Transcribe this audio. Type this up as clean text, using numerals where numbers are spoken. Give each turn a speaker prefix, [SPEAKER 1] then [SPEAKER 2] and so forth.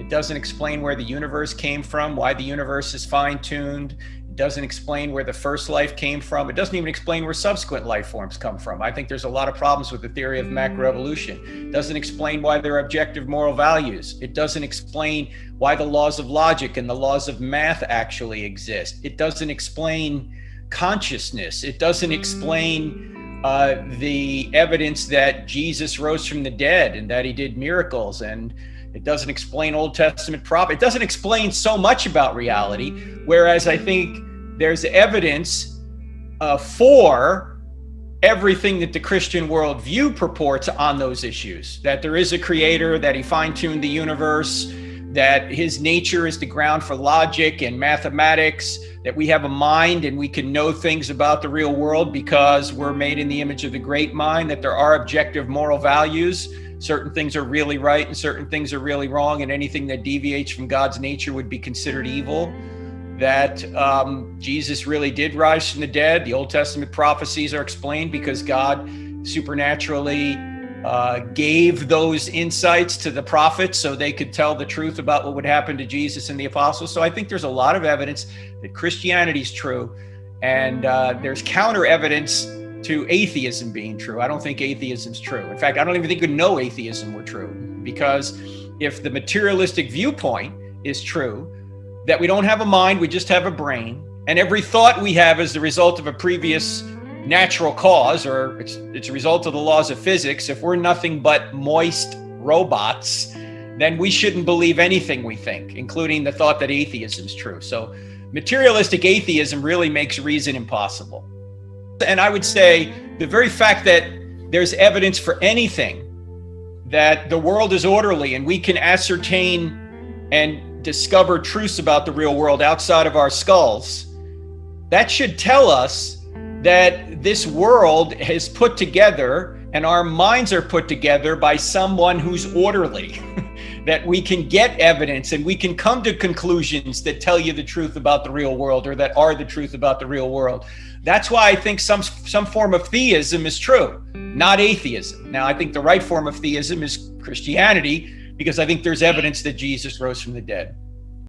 [SPEAKER 1] It doesn't explain where the universe came from, why the universe is fine-tuned. It doesn't explain where the first life came from. It doesn't even explain where subsequent life forms come from. I think there's a lot of problems with the theory of macroevolution. It doesn't explain why there are objective moral values. It doesn't explain why the laws of logic and the laws of math actually exist. It doesn't explain consciousness. It doesn't explain the evidence that Jesus rose from the dead and that he did miracles, and it doesn't explain Old Testament prophet. It doesn't explain so much about reality, whereas I think there's evidence for everything that the Christian worldview purports on those issues, that there is a creator, that he fine-tuned the universe, that his nature is the ground for logic and mathematics, that we have a mind and we can know things about the real world because we're made in the image of the great mind, that there are objective moral values. Certain things are really right and certain things are really wrong, and anything that deviates from God's nature would be considered evil. That Jesus really did rise from the dead. The Old Testament prophecies are explained because God supernaturally gave those insights to the prophets so they could tell the truth about what would happen to Jesus and the apostles. So I think there's a lot of evidence that Christianity is true, and there's counter evidence to atheism being true. I don't think atheism's true. In fact, I don't even think we know atheism were true, because if the materialistic viewpoint is true, that we don't have a mind, we just have a brain, and every thought we have is the result of a previous natural cause, or it's a result of the laws of physics. If we're nothing but moist robots, then we shouldn't believe anything we think, including the thought that atheism is true. So materialistic atheism really makes reason impossible. And I would say the very fact that there's evidence for anything, that the world is orderly and we can ascertain and discover truths about the real world outside of our skulls, that should tell us that this world is put together and our minds are put together by someone who's orderly, that we can get evidence and we can come to conclusions that tell you the truth about the real world, or that are the truth about the real world. That's why I think some form of theism is true, not atheism. Now, I think the right form of theism is Christianity, because I think there's evidence that Jesus rose from the dead.